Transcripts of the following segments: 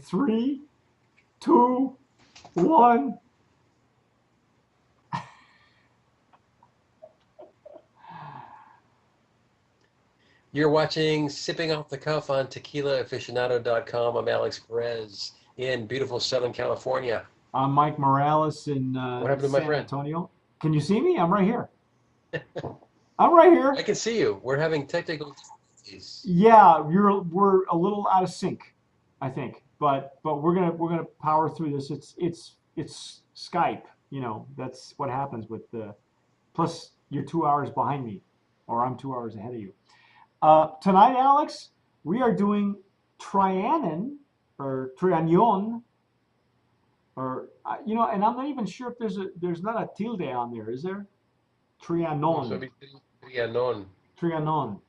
3, 2, 1. You're watching Sipping Off the Cuff on TequilaAficionado.com. I'm Alex Perez in beautiful Southern California. I'm Mike Morales in What happened to my San friend? Antonio. Can you see me? I'm right here. I'm right I here. can see you. We're having technical difficulties. Yeah, we're a little out of sync, I think, but we're gonna power through this. It's Skype. That's what happens with the. Plus, you're 2 hours behind me, or I'm 2 hours ahead of you. Tonight, Alex, we are doing Trianon or Trianon, or and I'm not even sure if there's not a tilde on there, is there? So Trianon, Trianon. Trianon.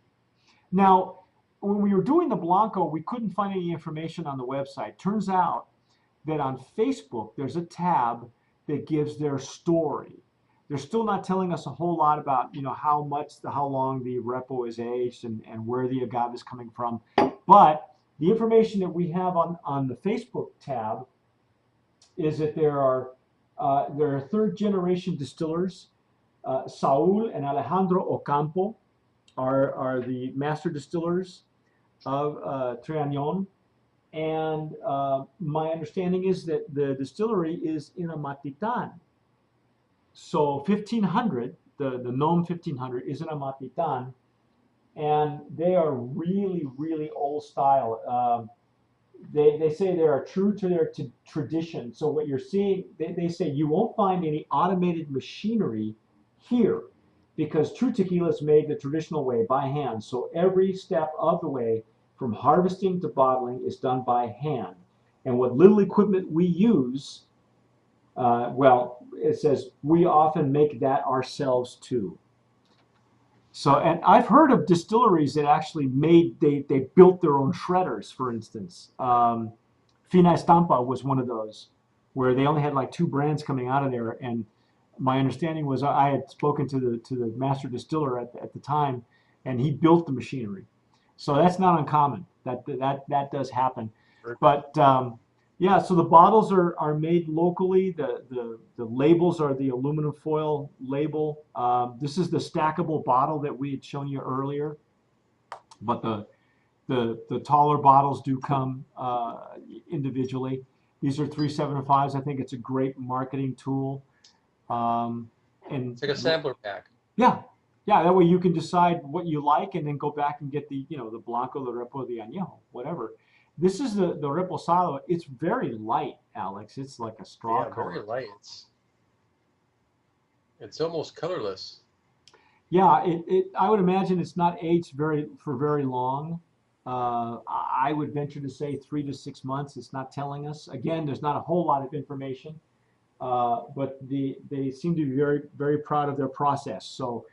Now, when we were doing the Blanco, we couldn't find any information on the website. Turns out that on Facebook, there's a tab that gives their story. They're still not telling us a whole lot about, how long the repo is aged and where the agave is coming from. But the information that we have on the Facebook tab is that there are third generation distillers. Saul and Alejandro Ocampo are the master distillers of Trianon. And my understanding is that the distillery is in Amatitan. So 1500, the Nom 1500 is in Amatitan, and they are really, really old style. They say they are true to their tradition. So what you're seeing, they say you won't find any automated machinery here because true tequila is made the traditional way by hand. So every step of the way from harvesting to bottling is done by hand. And what little equipment we use, it says we often make that ourselves too. So, and I've heard of distilleries that actually they built their own shredders, for instance. Fina Estampa was one of those, where they only had like two brands coming out of there. And my understanding was I had spoken to the master distiller at the time, and he built the machinery. So that's not uncommon. That does happen. But yeah, so the bottles are made locally. The labels are the aluminum foil label. This is the stackable bottle that we had shown you earlier, but the taller bottles do come individually. These are 375s. I think it's a great marketing tool. And It's like a sampler pack. yeah, yeah. That way you can decide what you like, and then go back and get the Blanco, the Repo, the Añejo, whatever. This is the Reposado. It's very light, Alex. It's like a straw Yeah, very color. light. It's almost colorless. Yeah, I would imagine it's not aged for very long. I would venture to say 3 to 6 months. It's not telling us. Again, there's not a whole lot of information, but they seem to be very very proud of their process. So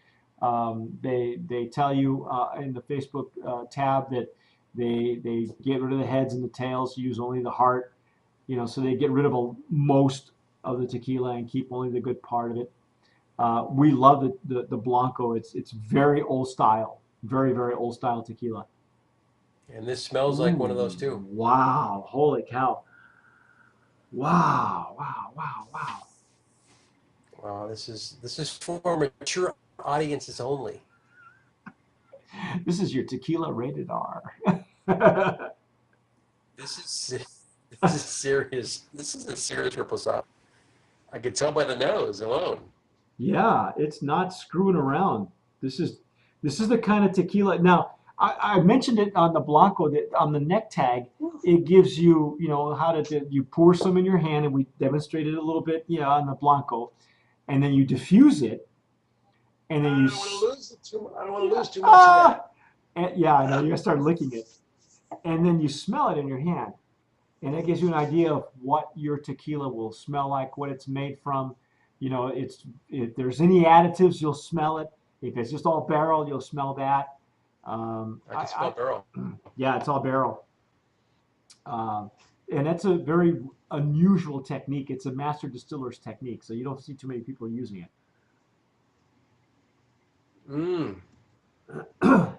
they tell you in the Facebook tab that they get rid of the heads and the tails, use only the heart. So they get rid of most of the tequila and keep only the good part of it. We love the Blanco. It's very old style, very very old style tequila. And this smells like one of those Ooh, too. wow! Holy cow! Wow! Wow! Wow! Wow! Wow, this is for mature audiences only. This is your tequila rated R. This is serious. This is a serious reposado. I could tell by the nose alone. Yeah, it's not screwing around. This is this is the kind of tequila. Now, I mentioned it on the Blanco that on the neck tag, it gives you, how to you pour some in your hand, and we demonstrated a little bit, on the Blanco, and then you diffuse it, and then you I don't want to lose too much of ah, that. and, yeah, I know you're gonna start licking it, and then you smell it in your hand, and that gives you an idea of what your tequila will smell like, what it's made from. If there's any additives, you'll smell it. If it's just all barrel, you'll smell that. I can smell barrel. Yeah, it's all barrel, uh, and that's a very unusual technique. It's a master distiller's technique, so you don't see too many people using Mmm. it.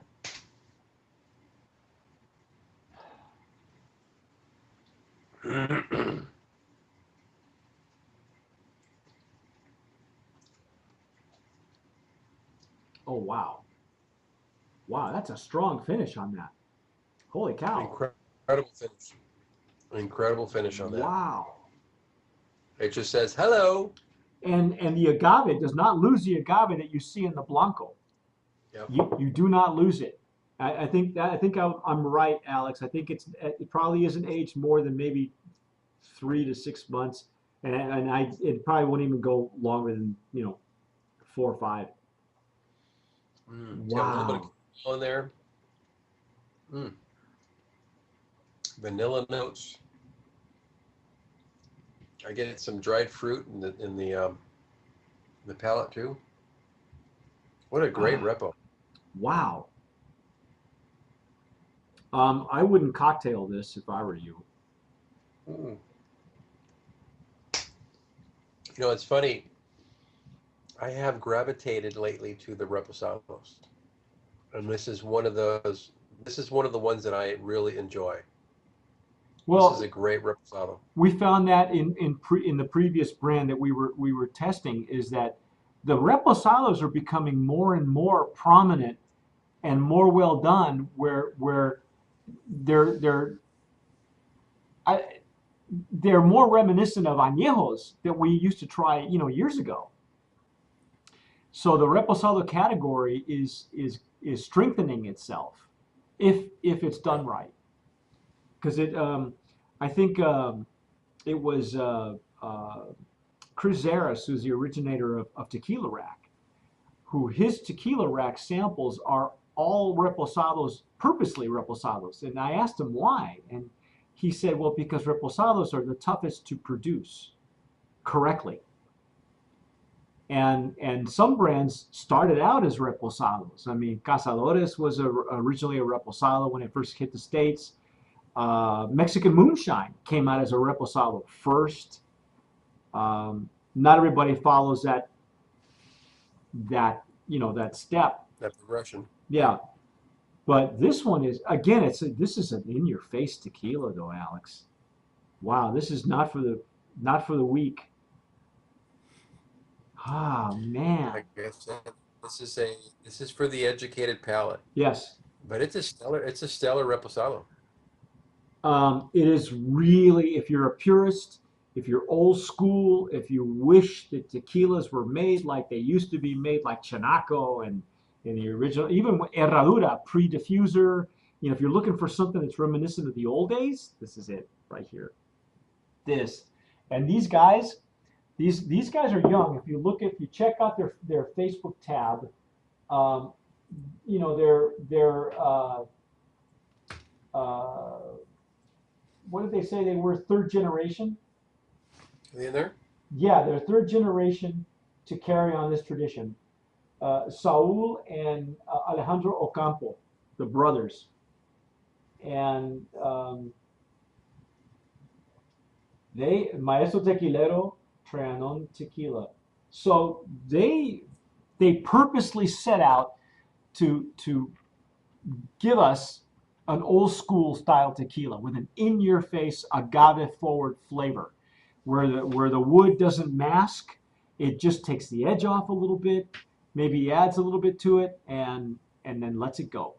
Oh, wow. Wow, that's a strong finish on that. Holy cow. Incredible finish. Incredible finish on that. Wow. It just says hello. And the agave does not lose the agave that you see in the Blanco. Yep. You do not lose it. I think I'm right, Alex. I think it probably isn't aged more than maybe 3 to 6 months, and it probably won't even go longer than 4 or 5. It's got a little bit of Wow. caramel in there. Vanilla notes. I get some dried fruit in the palate too. What a great repo. Wow. I wouldn't cocktail this if I were you. Mm. It's funny. I have gravitated lately to the reposados, and this is one of those. This is one of the ones that I really enjoy. This is a Well, great reposado. we found that in the previous brand that we were testing is that the reposados are becoming more and more prominent and more well done, where they're I, they're more reminiscent of añejos that we used to try years ago. So the reposado category is strengthening itself if it's done right. Because I think it was Chris Zaris, who's the originator of Tequila Rack, who his Tequila Rack samples are all reposados, purposely reposados. And I asked him why, and he said, well, because reposados are the toughest to produce correctly. And some brands started out as reposados. I mean, Cazadores was originally a reposado when it first hit the States. Mexican Moonshine came out as a reposado first. Not everybody follows that step. That progression. Yeah, but this one is again. This is an in-your-face tequila, though, Alex. Wow, this is not for the weak. Ah, man. Like I said, this is for the educated palate. Yes. But it's a stellar reposado. It is really, if you're a purist, if you're old school, if you wish that tequilas were made like they used to be made, like Chinaco and in the original, even Herradura, pre-diffuser, if you're looking for something that's reminiscent of the old days, this is it right here. And these guys, these guys are young. If you check out their Facebook tab, they're what did they say they were? Third generation? Are they in there? Yeah, they're third generation to carry on this tradition. Saul and Alejandro Ocampo, the brothers. And Maestro Tequilero, Trianon Tequila. So they purposely set out to give us an old school style tequila with an in-your-face agave forward flavor, where the wood doesn't mask, it just takes the edge off a little bit, maybe adds a little bit to it, and then lets it go.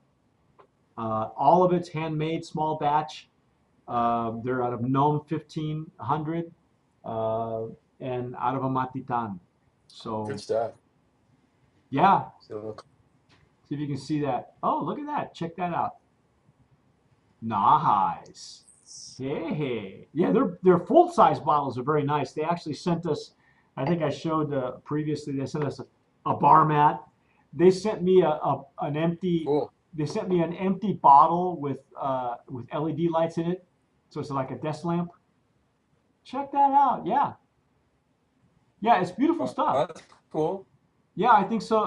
All of it's handmade, small batch. They're out of Nome 1500 and out of Amatitan. So Good stuff. yeah, So, see if you can see that. Oh, look at that! Check that out. Nice. Hey. Yeah, their full size bottles are very nice. They actually sent us, I think I showed previously, they sent us a bar mat. They sent me an empty cool. They sent me an empty bottle with LED lights in it. So it's like a desk lamp. Check that out. Yeah. Yeah, it's beautiful stuff. That's cool. Yeah, I think so.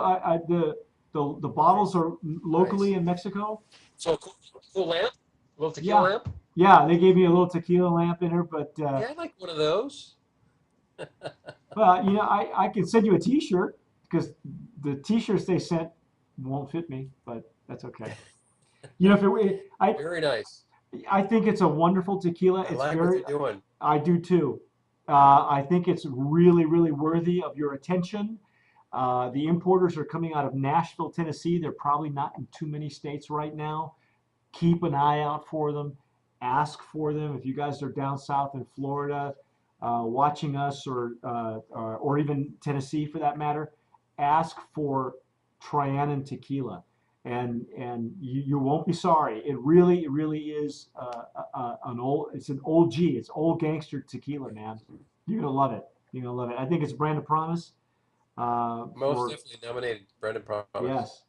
The bottles are locally in Mexico. So cool lamp, a little tequila lamp. Yeah, they gave me a little tequila lamp in her, but Yeah, I'd like one of those. well, I can send you a T-shirt because the T-shirts they sent won't fit me, but that's okay. Very nice. I think it's a wonderful tequila. I like what you're doing. I do too. I think it's really, really worthy of your attention. The importers are coming out of Nashville, Tennessee. They're probably not in too many states right now. Keep an eye out for them. Ask for them. If you guys are down south in Florida, watching us, or even Tennessee for that matter, ask for Trianon Tequila, and you won't be sorry. It really is it's an old G. It's old gangster tequila, man. You're gonna love it. You're gonna love it. I think it's a brand of promise. Most For definitely nominated Brendan Promise. Yes,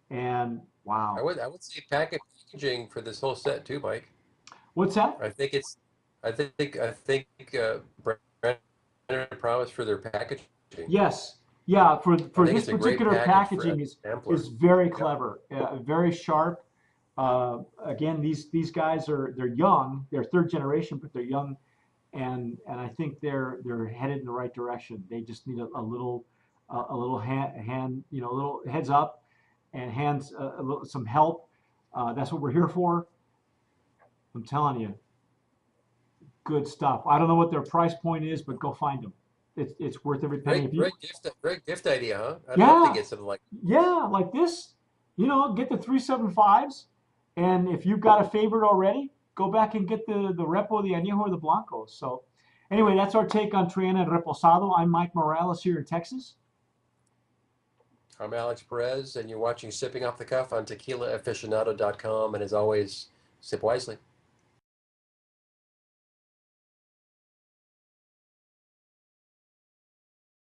and wow. I would say packaging for this whole set too, Mike. What's that? I think it's I think Brendan Promise for their packaging. Yes, yeah. I For think this it's a great particular package for a packaging is sampler. very Yep. clever, very sharp. Again, these guys they're young. They're third generation, but they're young, and I think they're headed in the right direction. They just need a little hand, a little heads up, and hands some help. That's what we're here for. I'm telling you, good stuff. I don't know what their price point is, but go find them. It's worth every penny. If you Great gift idea, huh? I'd love to Yeah, get something like. yeah, like this, get the 375s, and if you've got a favorite already, go back and get the Repo, the Añejo, or the Blanco. So, anyway, that's our take on Triana Reposado. I'm Mike Morales here in Texas. I'm Alex Perez, and you're watching Sipping Off the Cuff on TequilaAficionado.com. And as always, sip wisely.